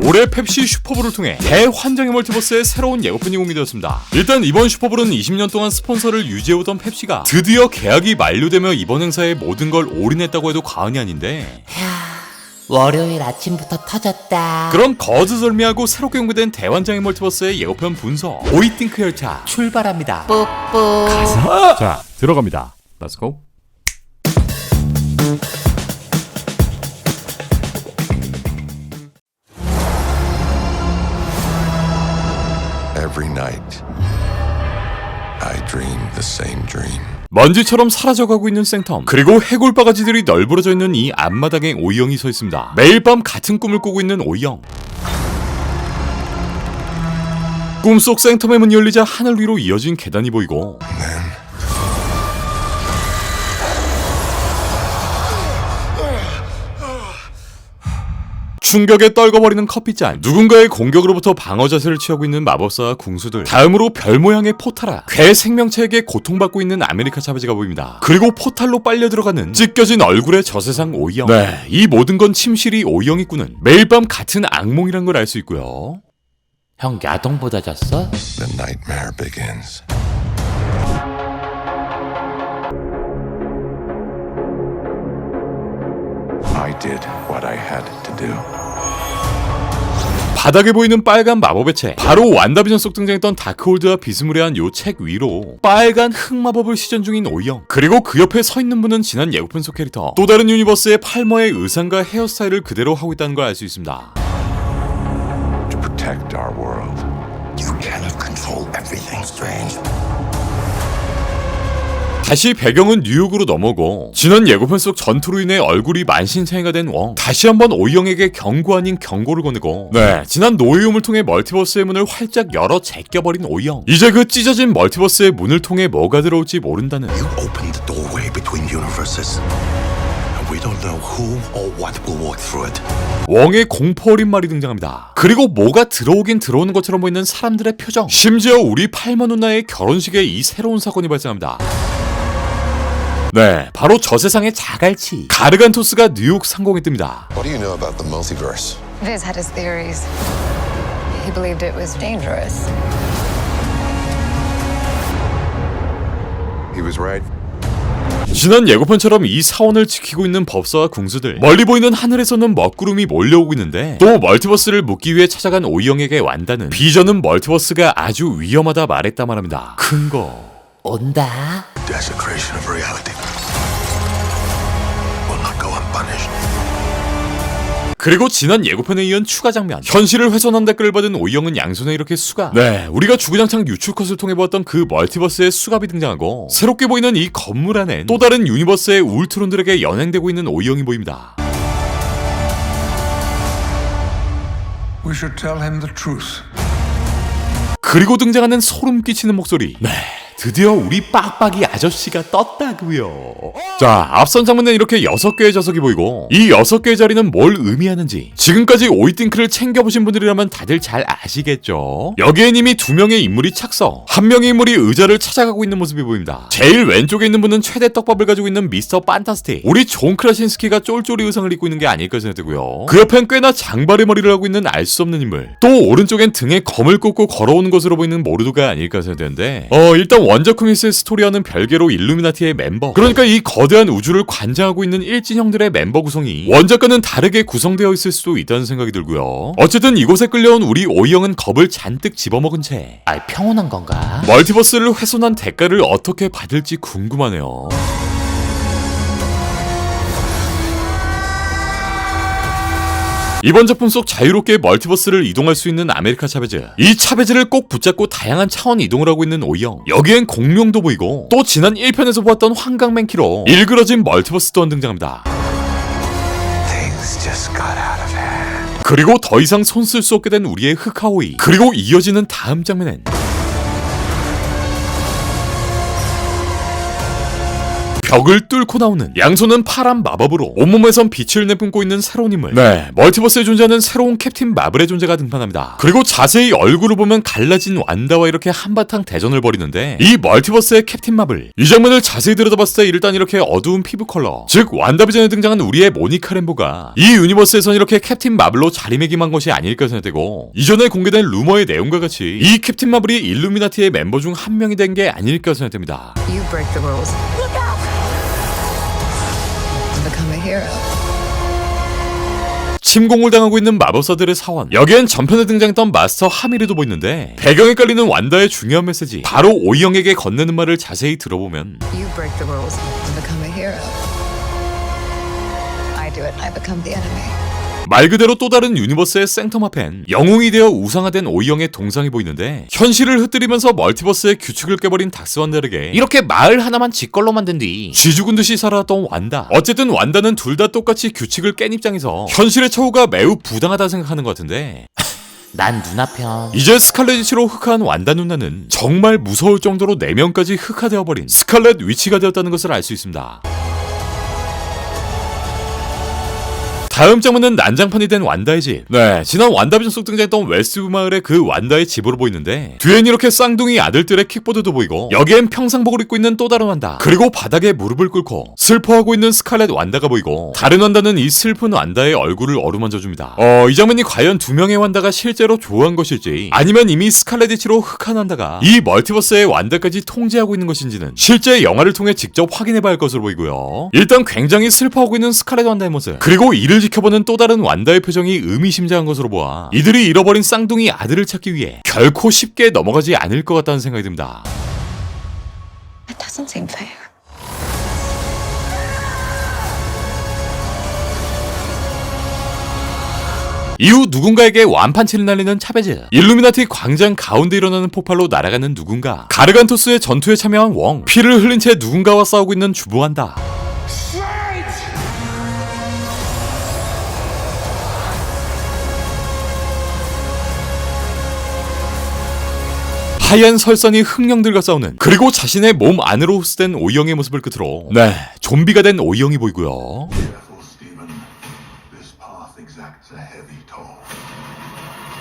올해 펩시 슈퍼볼을 통해 대환장의 멀티버스의 새로운 예고편이 공개되었습니다. 일단 이번 슈퍼볼은 20년 동안 스폰서를 유지해오던 펩시가 드디어 계약이 만료되며 이번 행사에 모든 걸 올인했다고 해도 과언이 아닌데, 월요일 아침부터 터졌다. 그럼 거두절미하고 새롭게 공개된 대환장의 멀티버스의 예고편 분석 오이띵크 열차 출발합니다. 뿌뿌. 자, 들어갑니다. Let's go. Every night, I dream the same dream. 먼지처럼 사라져가고 있는 생텀, 그리고 해골바가지들이 널브러져 있는 이 앞마당에 오이영이 서 있습니다. 매일 밤 같은 꿈을 꾸고 있는 오이영. 꿈속 생텀의 문이 열리자 하늘 위로 이어진 계단이 보이고, 충격에 떨궈버리는 커피잔, 누군가의 공격으로부터 방어 자세를 취하고 있는 마법사와 궁수들, 다음으로 별 모양의 포탈아, 괴 생명체에게 고통받고 있는 아메리카 차베즈가 보입니다. 그리고 포탈로 빨려 들어가는 찢겨진 얼굴의 저세상 오이영. 네, 이 모든 건 침실이 오이영이 꾸는 매일 밤 같은 악몽이란 걸 알 수 있고요. 형 야동보다 잤어? The nightmare begins. I did what I had to do. 바닥에 보이는 빨간 마법의 책, 바로 완다비전 속 등장했던 다크홀드와 비스무리한 요 책 위로 빨간 흑마법을 시전 중인 오이영, 그리고 그 옆에 서 있는 분은 지난 예고편 속 캐릭터, 또 다른 유니버스의 팔머의 의상과 헤어스타일을 그대로 하고 있다는 걸 알 수 있습니다. To protect our world. You cannot control everything, Strange. 다시 배경은 뉴욕으로 넘어오고, 지난 예고편 속 전투로 인해 얼굴이 만신창이가 된 웡, 다시 한번 오이영에게 경고 아닌 경고를 건네고, 네, 지난 노예움을 통해 멀티버스의 문을 활짝 열어 제껴버린 오이영. 이제 그 찢어진 멀티버스의 문을 통해 뭐가 들어올지 모른다는, You opened the doorway between universes. And we don't know who or what will walk through it. 웡의 공포 어린 말이 등장합니다. 그리고 뭐가 들어오긴 들어오는 것처럼 보이는 사람들의 표정, 심지어 우리 팔마 누나의 결혼식에 이 새로운 사건이 발생합니다. 네, 바로 저 세상의 자갈치 가르간토스가 뉴욕 상공에 뜹니다. What do you know about the multiverse? Viz had his theories. He believed it was dangerous. He was right. 지난 예고편처럼 이 사원을 지키고 있는 법사와 궁수들, 멀리 보이는 하늘에서는 먹구름이 몰려오고 있는데, 또 멀티버스를 묻기 위해 찾아간 오이영에게 완다는, 비전은 멀티버스가 아주 위험하다 말했다만 합니다. 큰 거 온다. Desecration of reality will not go unpunished. 그리고 지난 예고편에 이은 추가 장면, 현실을 훼손한 댓글을 받은 오이영은 양손에 이렇게 수갑, 네, 우리가 주구장창 유출컷을 통해 보았던 그 멀티버스의 수갑이 등장하고, 새롭게 보이는 이 건물 안엔 또 다른 유니버스의 울트론들에게 연행되고 있는 오이영이 보입니다. We should tell him the truth. 그리고 등장하는 소름 끼치는 목소리, 네, 드디어 우리 빡빡이 아저씨가 떴다고요. 자, 앞선 장면은 이렇게 6개의 좌석이 보이고, 이 6개의 자리는 뭘 의미하는지 지금까지 오이띵크를 챙겨보신 분들이라면 다들 잘 아시겠죠? 여기엔 이미 2명의 인물이 착석, 1명의 인물이 의자를 찾아가고 있는 모습이 보입니다. 제일 왼쪽에 있는 분은 최대 떡밥을 가지고 있는 미스터 판타스틱, 우리 존 크라신스키가 쫄쫄이 의상을 입고 있는 게 아닐까 생각되고요. 그 옆엔 꽤나 장발의 머리를 하고 있는 알 수 없는 인물, 또 오른쪽엔 등에 검을 꽂고 걸어오는 것으로 보이는 모르드가 아닐까 생각되는데, 일단 원작 코믹스의 스토리와는 별개로 일루미나티의 멤버, 그러니까 이 거대한 우주를 관장하고 있는 일진형들의 멤버 구성이 원작과는 다르게 구성되어 있을 수도 있다는 생각이 들고요. 어쨌든 이곳에 끌려온 우리 오이영은 겁을 잔뜩 집어먹은 채 평온한 건가? 멀티버스를 훼손한 대가를 어떻게 받을지 궁금하네요. 이번 작품 속 자유롭게 멀티버스를 이동할 수 있는 아메리카 차베즈, 이 차베즈를 꼭 붙잡고 다양한 차원 이동을 하고 있는 오이영, 여기엔 공룡도 보이고, 또 지난 1편에서 보았던 황강맨키로 일그러진 멀티버스 또한 등장합니다. Things just got out of hand. 그리고 더 이상 손 쓸 수 없게 된 우리의 흑하오이, 그리고 이어지는 다음 장면엔 벽을 뚫고 나오는 양손은 파란 마법으로 온몸에선 빛을 내뿜고 있는 새로운 인물. 네, 멀티버스에 존재하는 새로운 캡틴 마블의 존재가 등판합니다. 그리고 자세히 얼굴을 보면 갈라진 완다와 이렇게 한바탕 대전을 벌이는데 이 멀티버스의 캡틴 마블, 이 장면을 자세히 들여다봤을 때 일단 이렇게 어두운 피부 컬러, 즉 완다비전에 등장한 우리의 모니카 램보가 이 유니버스에선 이렇게 캡틴 마블로 자리매김한 것이 아닐까 생각되고, 이전에 공개된 루머의 내용과 같이 이 캡틴 마블이 일루미나티의 멤버 중 한 명이 된 게 아닐까 생각됩니다. You break the rules. Look out! Become a hero. 침공을 당하고 있는 마법사들의 사원, 여기엔 전편에 등장했던 마스터 하미르도 보이는데 배경에 깔리는 완다의 중요한 메시지, 바로 오이영에게 건네는 말을 자세히 들어보면 You break the rules and become a hero. I do it and I become the enemy. 말 그대로 또 다른 유니버스의 생텀 앞엔 영웅이 되어 우상화된 오이영의 동상이 보이는데, 현실을 흩뜨리면서 멀티버스의 규칙을 깨버린 닥스완다에게 이렇게 마을 하나만 지 걸로 만든 뒤 쥐죽은 듯이 살아왔던 완다. 어쨌든 완다는 둘 다 똑같이 규칙을 깬 입장에서 현실의 처우가 매우 부당하다 생각하는 것 같은데, 난 누나 편. 이제 스칼렛 위치로 흑화한 완다 누나는 정말 무서울 정도로 내면까지 흑화되어버린 스칼렛 위치가 되었다는 것을 알 수 있습니다. 다음 장면은 난장판이 된 완다의 집. 네, 지난 완다비전 속 등장했던 웨스트뷰 마을의 그 완다의 집으로 보이는데, 뒤엔 이렇게 쌍둥이 아들들의 킥보드도 보이고, 여기엔 평상복을 입고 있는 또 다른 완다, 그리고 바닥에 무릎을 꿇고 슬퍼하고 있는 스칼렛 완다가 보이고, 다른 완다는 이 슬픈 완다의 얼굴을 어루만져줍니다. 이 장면이 과연 두 명의 완다가 실제로 좋아한 것일지, 아니면 이미 스칼렛 위치로 흑한 완다가 이 멀티버스의 완다까지 통제하고 있는 것인지는 실제 영화를 통해 직접 확인해봐야 할 것으로 보이고요. 일단 굉장히 슬퍼하고 있는 스칼렛 완다의 모습, 그리고 이를 지켜보는 또 다른 완다의 표정이 의미심장한 것으로 보아 이들이 잃어버린 쌍둥이 아들을 찾기 위해 결코 쉽게 넘어가지 않을 것 같다는 생각이 듭니다. It doesn't seem fair. 이후 누군가에게 완판치를 날리는 차베즈, 일루미나티 광장 가운데 일어나는 폭발로 날아가는 누군가, 가르간토스의 전투에 참여한 웡, 피를 흘린 채 누군가와 싸우고 있는 주부한다. 하얀 설산이 흑령들과 싸우는, 그리고 자신의 몸 안으로 흡수된 오이영의 모습을 끝으로 네, 좀비가 된 오이영이 보이고요. Stephen, this path exacts a heavy toll.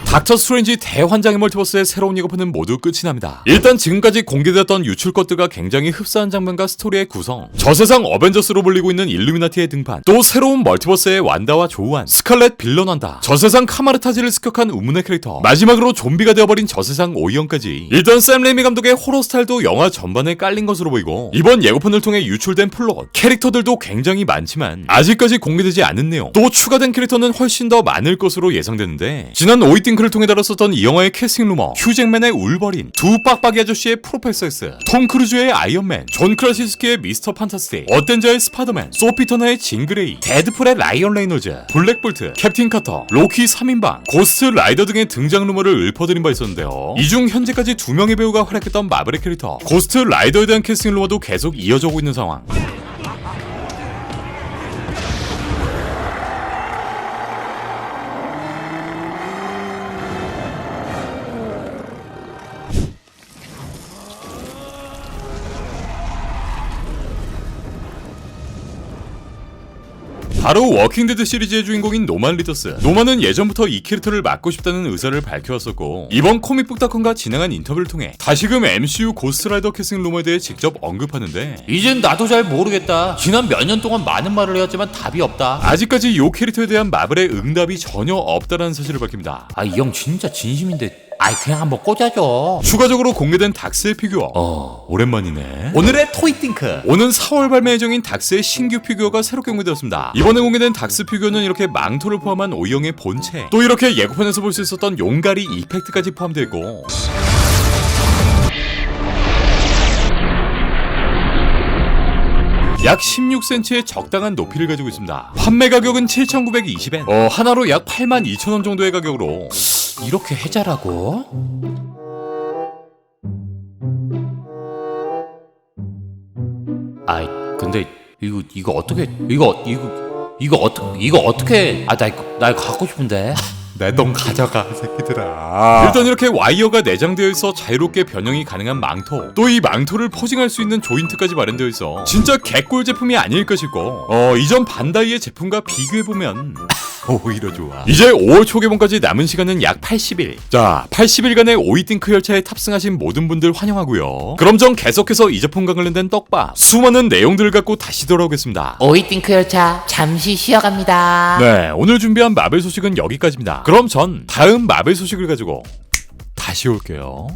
닥터 스트레인지 대환장의 멀티버스의 새로운 예고편은 모두 끝이 납니다. 일단 지금까지 공개되었던 유출 것들과 굉장히 흡사한 장면과 스토리의 구성, 저세상 어벤져스로 불리고 있는 일루미나티의 등판, 또 새로운 멀티버스의 완다와 조우한, 스칼렛 빌런 완다, 저세상 카마르타지를 습격한 우문의 캐릭터, 마지막으로 좀비가 되어버린 저세상 오이영까지, 일단 샘 레이미 감독의 호러 스타일도 영화 전반에 깔린 것으로 보이고, 이번 예고편을 통해 유출된 플롯, 캐릭터들도 굉장히 많지만 아직까지 공개되지 않은 내용, 또 추가된 캐릭터는 훨씬 더 많을 것으로 예상되는데, 지난 오이팅크를 통해 다뤘었던 이 영화의 캐스팅 루머, 휴잭맨의 울버린, 두 빡빡이 아저씨의 프로페서 X, 톰 크루즈의 아이언맨, 존 크라시스키의 미스터 판타스틱, 어텐자의 스파이더맨, 소피 터너의 징그레이, 데드풀의 라이언 레이놀즈, 블랙볼트, 캡틴 카터, 로키 3인방, 고스트 라이더 등의 등장 루머를 읊어드린 바 있었는데요. 이 중 현재까지 2명의 배우가 활약했던 마블의 캐릭터 고스트 라이더에 대한 캐스팅 루머도 계속 이어져 오고 있는 상황. 바로 워킹데드 시리즈의 주인공인 노만 리더스. 노만은 예전부터 이 캐릭터를 맡고 싶다는 의사를 밝혀왔었고, 이번 코믹북닷컴과 진행한 인터뷰를 통해 다시금 MCU 고스트라이더 캐스팅 루머에 대해 직접 언급하는데, 이젠 나도 잘 모르겠다. 지난 몇 년 동안 많은 말을 해왔지만 답이 없다. 아직까지 이 캐릭터에 대한 마블의 응답이 전혀 없다라는 사실을 밝힙니다. 아, 이 형 진짜 진심인데 아이 그냥 한번 꽂아줘. 추가적으로 공개된 닥스의 피규어, 오랜만이네. 오늘의 토이띵크. 오는 4월 발매 예정인 닥스의 신규 피규어가 새롭게 공개되었습니다. 이번에 공개된 닥스 피규어는 이렇게 망토를 포함한 오이영의 본체, 또 이렇게 예고편에서 볼 수 있었던 용가리 이펙트까지 포함되어 있고, 약 16cm의 적당한 높이를 가지고 있습니다. 판매 가격은 7,920엔, 하나로 약 82,000원 정도의 가격으로. 이렇게 해자라고? 아이 근데 이거 어떻게 나 이거 갖고 싶은데. 내 돈 가져가 새끼들아. 일단 이렇게 와이어가 내장되어 있어 자유롭게 변형이 가능한 망토, 또 이 망토를 포징할 수 있는 조인트까지 마련되어 있어 진짜 개꿀 제품이 아닐까 싶고, 이전 반다이의 제품과 비교해보면 오히려 좋아. 이제 5월 초개봉까지 남은 시간은 약 80일. 자, 80일간의 오이띵크 열차에 탑승하신 모든 분들 환영하고요. 그럼 전 계속해서 이 제품과 관련된 떡밥 수많은 내용들을 갖고 다시 돌아오겠습니다. 오이띵크 열차 잠시 쉬어갑니다. 네, 오늘 준비한 마블 소식은 여기까지입니다. 그럼 전 다음 마블 소식을 가지고 다시 올게요.